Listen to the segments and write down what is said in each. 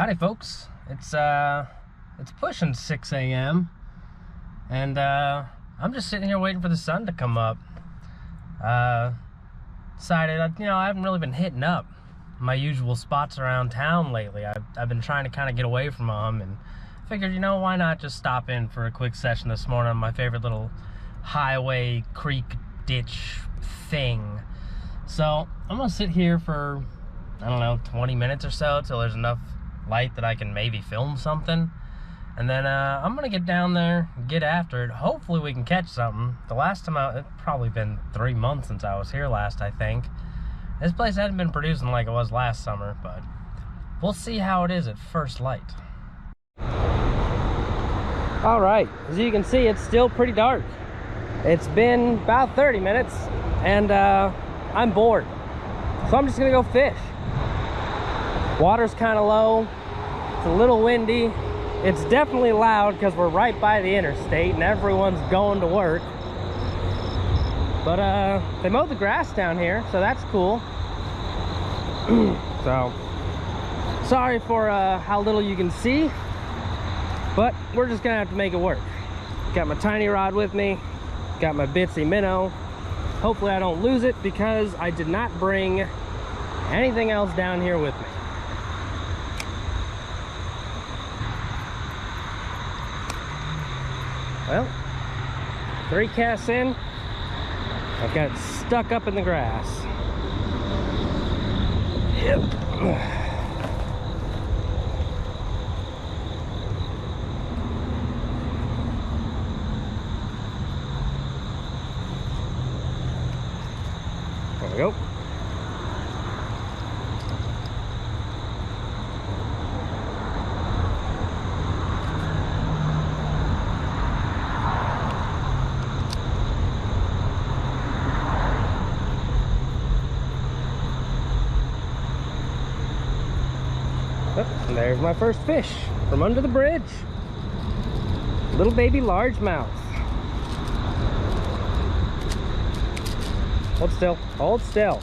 Howdy folks, it's pushing 6 a.m. and I'm just sitting here waiting for the sun to come up. Decided, I haven't really been hitting up my usual spots around town lately. I've been trying to kind of get away from them, and figured, why not just stop in for a quick session this morning on my favorite little highway creek ditch thing. So I'm gonna sit here for, I don't know, 20 minutes or so till there's enough light that I can maybe film something, and then I'm gonna get down there and get after it. Hopefully we can catch something. The last time it's probably been 3 months since I was here last, I think. This place hadn't been producing like it was last summer, but we'll see how it is at first light. All right, as you can see, it's still pretty dark. It's been about 30 minutes and I'm bored, so I'm just gonna go fish. Water's kind of low, it's a little windy, it's definitely loud because we're right by the interstate and everyone's going to work. But they mowed the grass down here, so that's cool. So sorry for how little you can see, but we're just gonna have to make it work. Got my tiny rod with me, got my Bitsy minnow. Hopefully I don't lose it because I did not bring anything else down here with me. Well, 3 casts in, I got stuck up in the grass. Yep. There we go. And there's my first fish from under the bridge. Little baby largemouth. Hold still, hold still.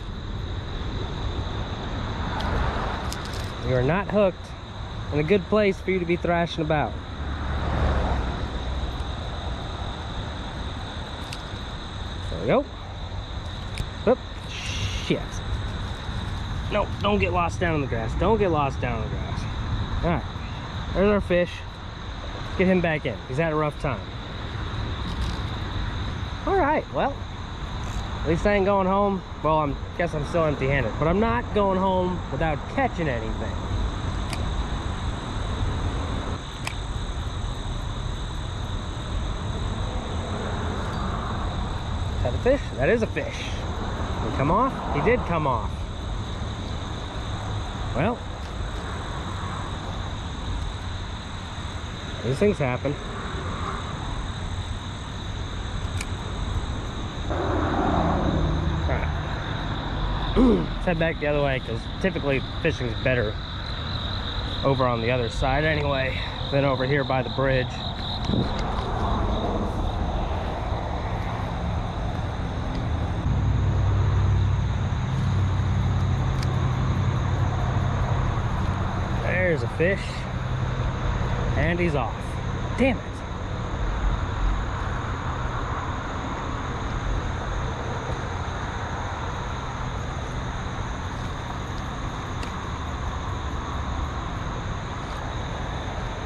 You are not hooked in a good place for you to be thrashing about. There we go. Oop, shit. No, don't get lost down in the grass. Don't get lost down in the grass. All right, there's our fish. Get him back in. He's had a rough time. All right, well, at least I ain't going home. Well, I guess I'm still empty-handed, but I'm not going home without catching anything. Is that a fish? That is a fish. Did he come off? He did come off. Well, these things happen. Let's head back the other way, because typically fishing's better over on the other side anyway than over here by the bridge. There's a fish, and he's off. Damn it.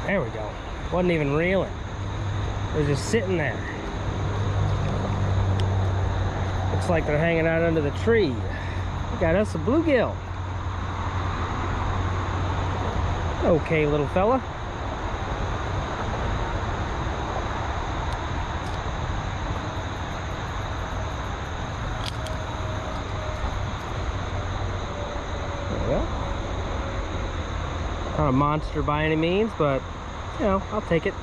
There we go. Wasn't even reeling. It was just sitting there. Looks like they're hanging out under the tree. We got us a bluegill. Okay, little fella. There we go. Not a monster by any means, but I'll take it.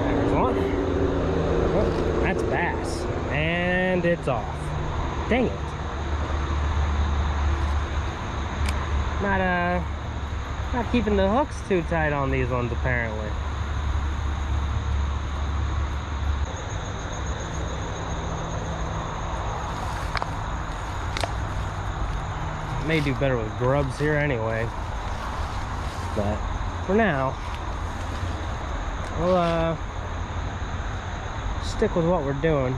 There's one. Oh, that's bass. And and it's off. Dang it. Not keeping the hooks too tight on these ones, apparently. May do better with grubs here anyway, but for now we'll stick with what we're doing.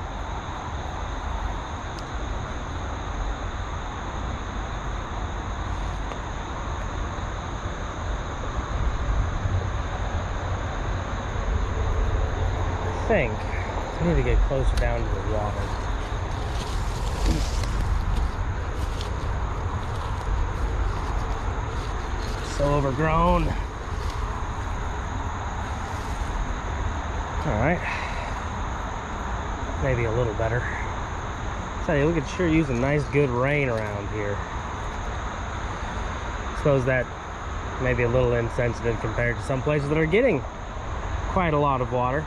I need to get closer down to the water. So overgrown. Alright. Maybe a little better. Tell you, we could sure use a nice good rain around here. Suppose that may be a little insensitive compared to some places that are getting quite a lot of water.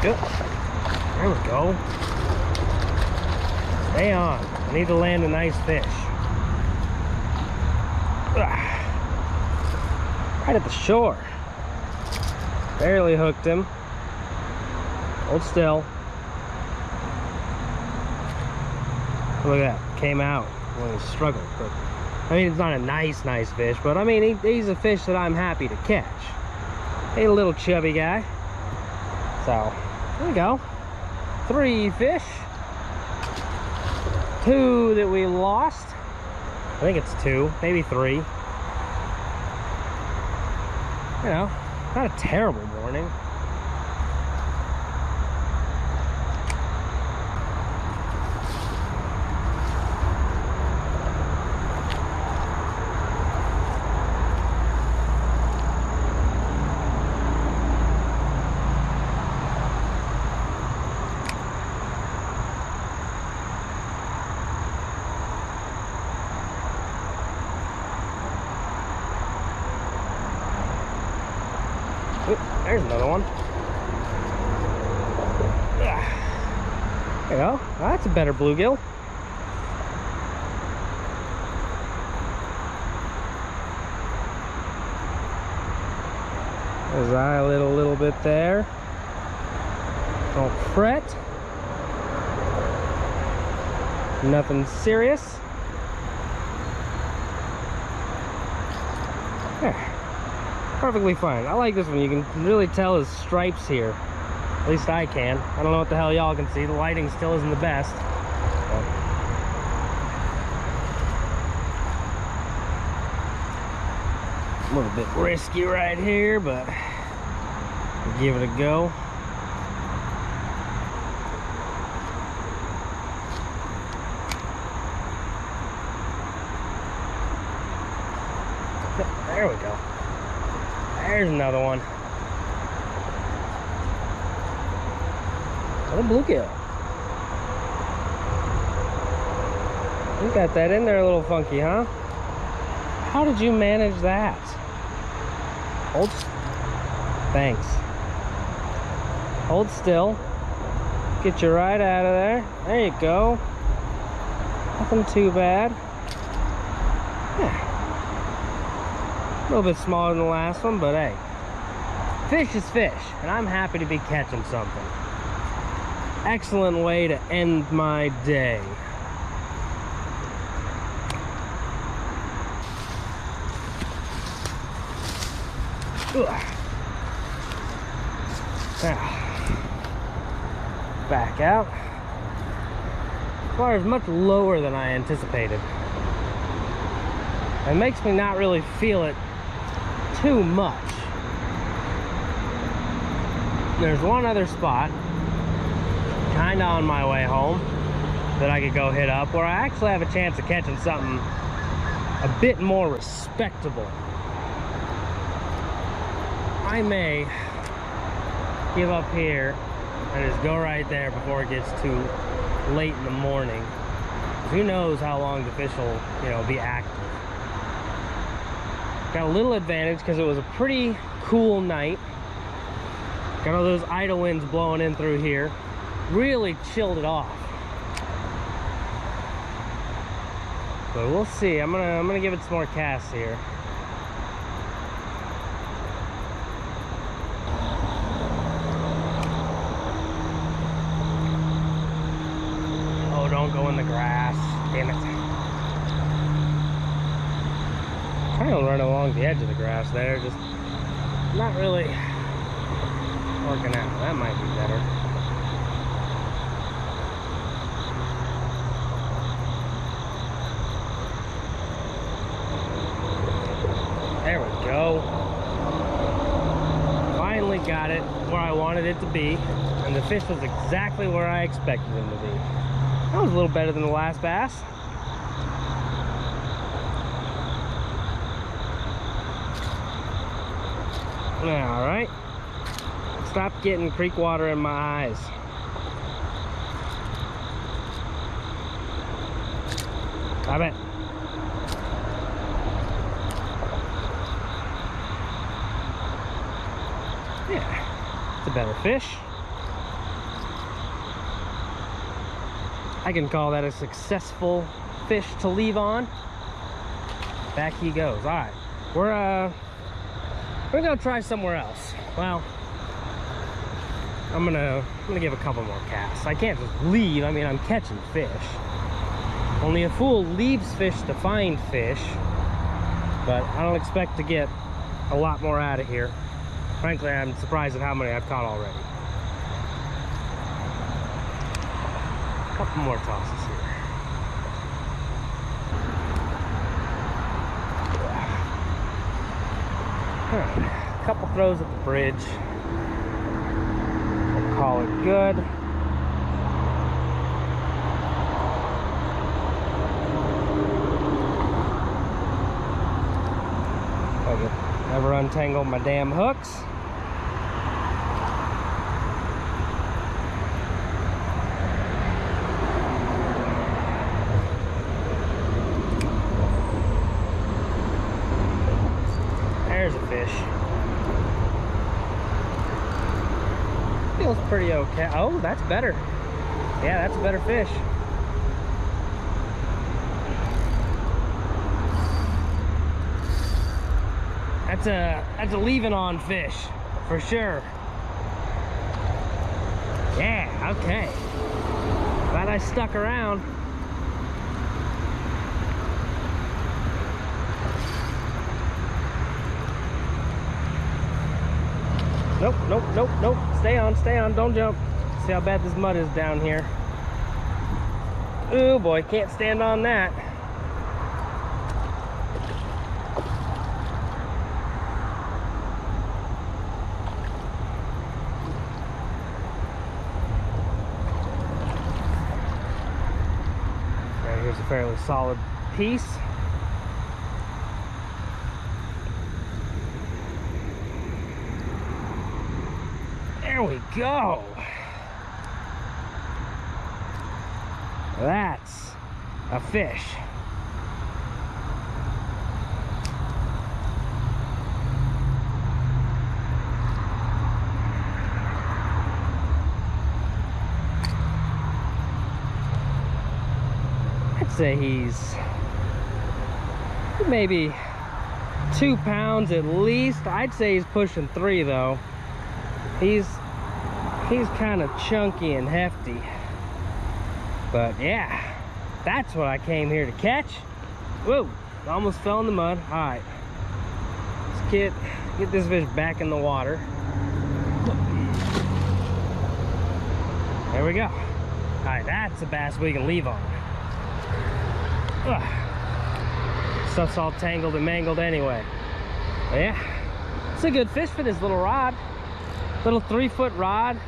Good. There we go. Stay on. I need to land a nice fish. Right at the shore. Barely hooked him. Hold still. Look at that. Came out when he struggled. But I mean, it's not a nice fish, but I mean, he's a fish that I'm happy to catch. He's a little chubby guy. So, there we go. 3 fish. 2 that we lost. I think it's 2, maybe 3. You know, not a terrible morning. There's another one. There you go. Oh, that's a better bluegill. His eyelid a little bit there. Don't fret. Nothing serious. There. Perfectly fine. I like this one. You can really tell his stripes here. At least I can. I don't know what the hell y'all can see. The lighting still isn't the best. But a little bit risky right here, but we'll give it a go. There we go. There's another one. What a bluegill. You got that in there a little funky, huh? How did you manage that? Hold. Thanks. Hold still. Get you right out of there. There you go. Nothing too bad. Yeah. A little bit smaller than the last one, but hey, fish is fish, and I'm happy to be catching something. Excellent way to end my day. Now, back out. Water is much lower than I anticipated. It makes me not really feel it too much. There's one other spot kind of on my way home that I could go hit up where I actually have a chance of catching something a bit more respectable. I may give up here and just go right there before it gets too late in the morning. Who knows how long the fish will, you know, be active. Got a little advantage because it was a pretty cool night. Got all those idle winds blowing in through here. Really chilled it off. But we'll see. I'm gonna give it some more casts here. Oh, don't go in the grass. Damn it. I'm trying to run along the edge of the grass there, just not really working out. That might be better. There we go. Finally got it where I wanted it to be, and the fish was exactly where I expected him to be. That was a little better than the last bass. All right. Stop getting creek water in my eyes. Stop it. Yeah, it's a better fish. I can call that a successful fish to leave on. Back he goes. All right, we're gonna try somewhere else. Well, I'm gonna give a couple more casts. I can't just leave. I mean, I'm catching fish. Only a fool leaves fish to find fish, but I don't expect to get a lot more out of here. Frankly, I'm surprised at how many I've caught already. A couple more tosses here. A couple throws at the bridge. We'll call it good. Never untangle my damn hooks. There's a fish. Feels pretty okay. Oh, that's better. Yeah, that's a better fish. That's a leaving on fish for sure. Yeah, okay. Glad I stuck around. Nope, nope, nope, nope. Stay on, don't jump. See how bad this mud is down here. Oh boy, can't stand on that. Right, here's a fairly solid piece. There we go. That's a fish. I'd say he's maybe 2 pounds at least. I'd say he's pushing 3 though. He's kind of chunky and hefty. But yeah, that's what I came here to catch. Whoa, almost fell in the mud. All right, let's get this fish back in the water. There we go. All right, that's a bass we can leave on. Ugh. Stuff's all tangled and mangled anyway. But yeah, it's a good fish for this little rod. Little 3-foot rod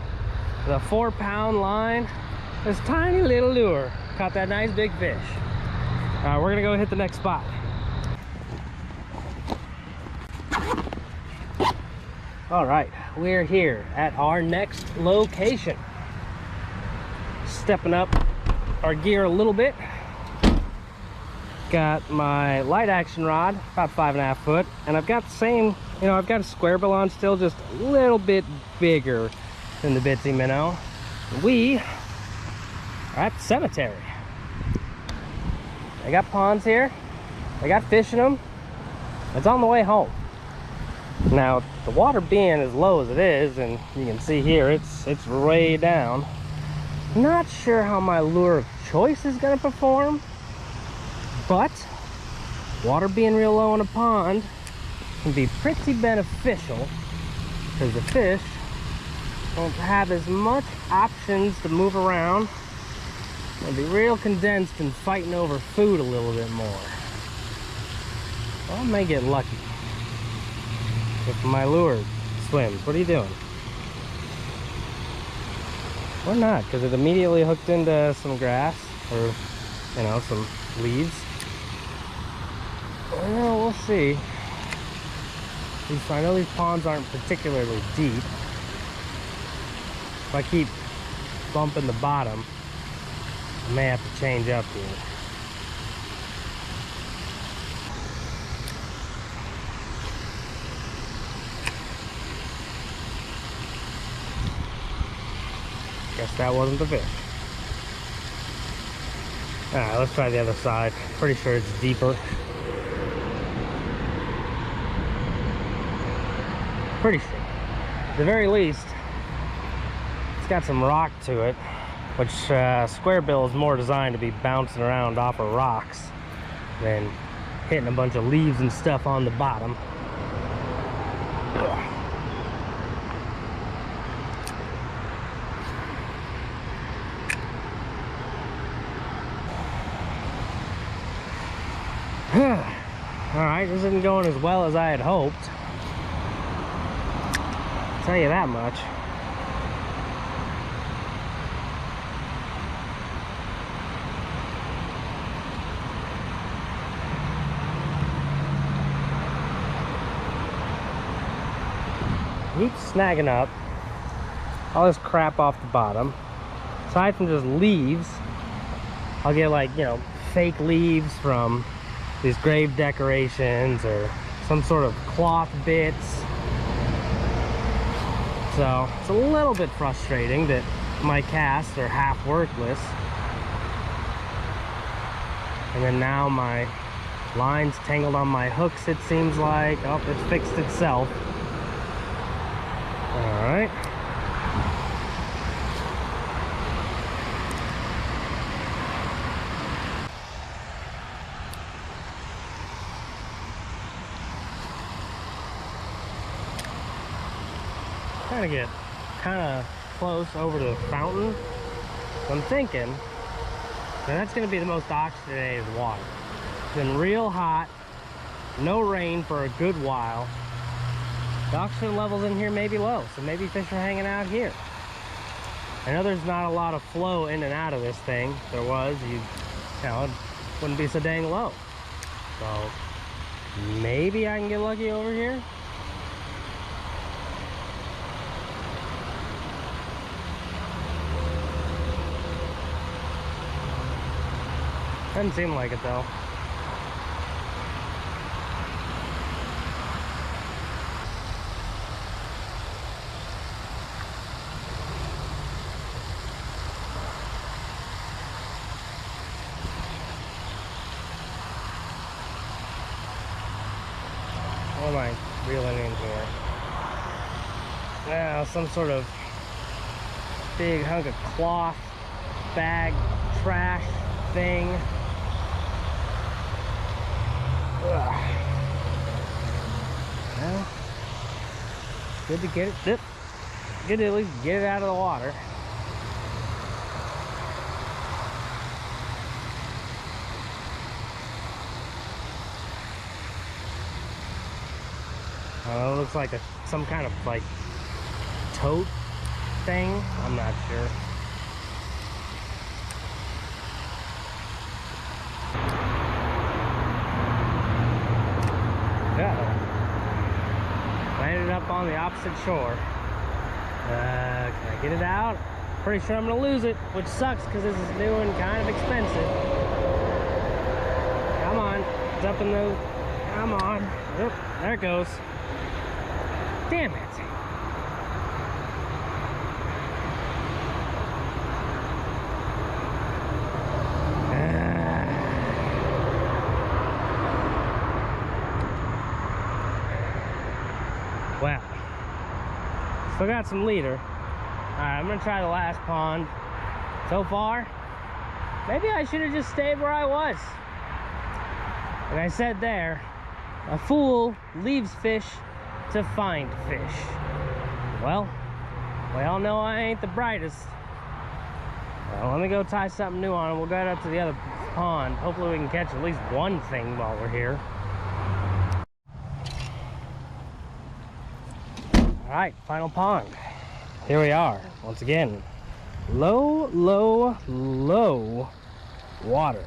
with a 4-pound line. This tiny little lure caught that nice big fish. All right, we're gonna go hit the next spot. All right, we're here at our next location. stepping up our gear a little bit. Got my light action rod, about 5.5 foot, and I've got the same, you know, I've got a square bill on still, just a little bit bigger than the Bitsy Minnow. We are at the cemetery. They got ponds here, they got fish in them. It's on the way home. Now, the water being as low as it is, and you can see here, it's way down. Not sure how my lure of choice is gonna perform, but water being real low in a pond can be pretty beneficial because the fish won't have as much options to move around. They'll be real condensed and fighting over food a little bit more. Well, I may get lucky if my lure swims. What are you doing? Or not, because it immediately hooked into some grass or, you know, some leaves. Well, we'll see. I know these ponds aren't particularly deep. If I keep bumping the bottom, I may have to change up here. Guess that wasn't the fish. Alright, let's try the other side. Pretty sure it's deeper. Pretty sure. At the very least, it's got some rock to it, which square bill is more designed to be bouncing around off of rocks than hitting a bunch of leaves and stuff on the bottom. Alright, this isn't going as well as I had hoped. I'll tell you that much. Keeps snagging up all this crap off the bottom. Aside from just leaves, I'll get, like, you know, fake leaves from these grave decorations or some sort of cloth bits. So it's a little bit frustrating that my casts are half worthless. And then now my line's tangled on my hooks, it seems like. Oh, it's fixed itself. All right. Trying to get kind of close over to the fountain. I'm thinking that's going to be the most oxygenated water. It's been real hot, no rain for a good while. The oxygen levels in here may be low, so maybe fish are hanging out here. I know there's not a lot of flow in and out of this thing. If there was, you know, it wouldn't be so dang low. So maybe I can get lucky over here. Doesn't seem like it though. What am I reeling in here? Now, some sort of big hunk of cloth, bag, trash thing. Ugh. Well, good to get it. Good to at least get it out of the water. It looks like some kind of like tote thing. I'm not sure. Uh-oh. Landed up on the opposite shore. Can I get it out? pretty sure I'm gonna lose it, which sucks because this is new and kind of expensive. Come on, it's up in the, come on. Oop, there it goes. Damn it. Well, still got some leader. Alright, I'm gonna try the last pond. So far, maybe I should have just stayed where I was. Like I said there, a fool leaves fish to find fish. Well, we all know I ain't the brightest. Well, let me go tie something new on and we'll go up to the other pond. Hopefully we can catch at least one thing while we're here. Alright, final pond. Here we are, once again. Low, low, low water.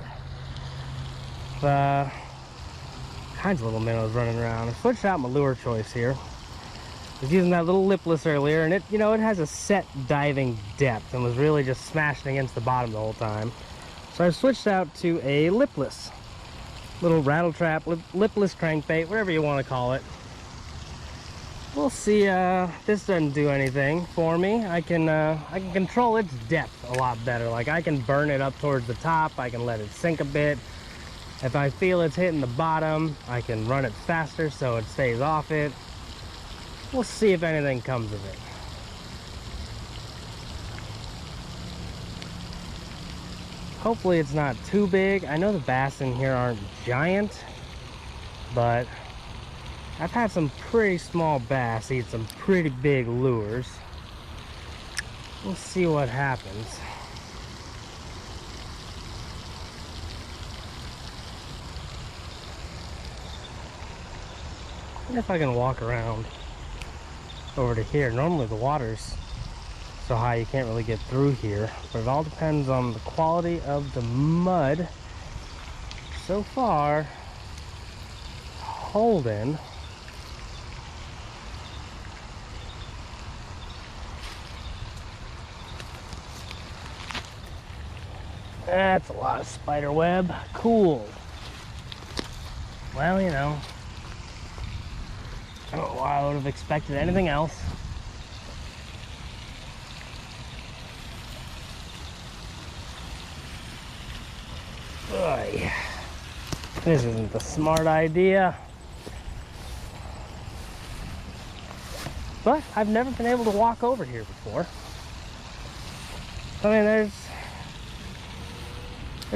Kinds of little minnows running around. I switched out my lure choice here. I was using that little lipless earlier, and it, you know, it has a set diving depth and was really just smashing against the bottom the whole time. So I switched out to a lipless. Little rattle trap, lipless crankbait, whatever you want to call it. We'll see. This doesn't do anything for me. I can control its depth a lot better. Like I can burn it up towards the top. I can let it sink a bit. If I feel it's hitting the bottom, I can run it faster so it stays off it. We'll see if anything comes of it. Hopefully it's not too big. I know the bass in here aren't giant, but I've had some pretty small bass eat some pretty big lures. We'll see what happens. I wonder if I can walk around over to here. Normally the water's so high you can't really get through here, but it all depends on the quality of the mud. So far, holding. That's a lot of spider web. Cool. Well, you know, I don't know why I would have expected anything else. Oy. This isn't the smart idea. But I've never been able to walk over here before. I mean, there's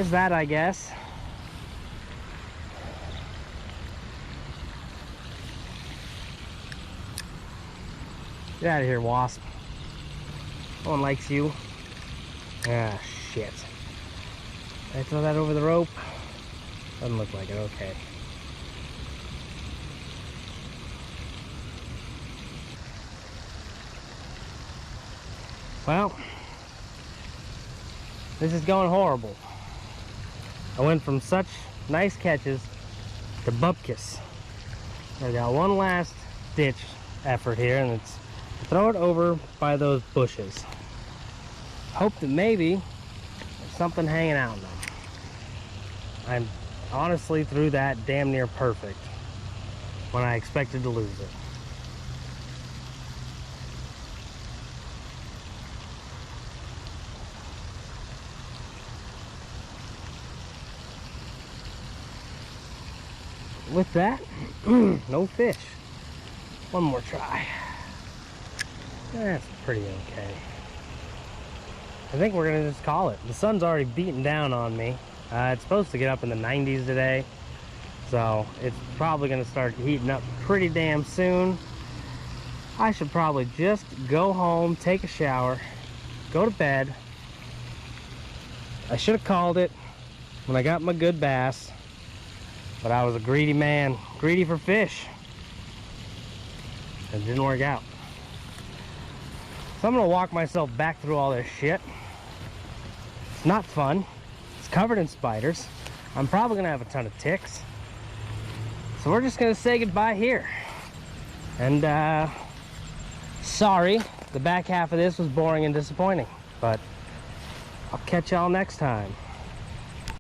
that, I guess. Get out of here, wasp. No one likes you. Ah, shit. Did I throw that over the rope? Doesn't look like it. Okay. Well, this is going horrible. I went from such nice catches to bupkis. I got one last ditch effort here, and it's to throw it over by those bushes. Hope that maybe there's something hanging out in them. I'm honestly threw that damn near perfect when I expected to lose it. With that, no fish. One more try. That's pretty okay. I think we're gonna just call it. The sun's already beating down on me. It's supposed to get up in the 90s today, so it's probably gonna start heating up pretty damn soon. I should probably just go home, take a shower, go to bed. I should have called it when I got my good bass. But I was a greedy man, greedy for fish. It didn't work out. So I'm gonna walk myself back through all this shit. It's not fun. It's covered in spiders. I'm probably gonna have a ton of ticks. So we're just gonna say goodbye here. And sorry, the back half of this was boring and disappointing. But I'll catch y'all next time.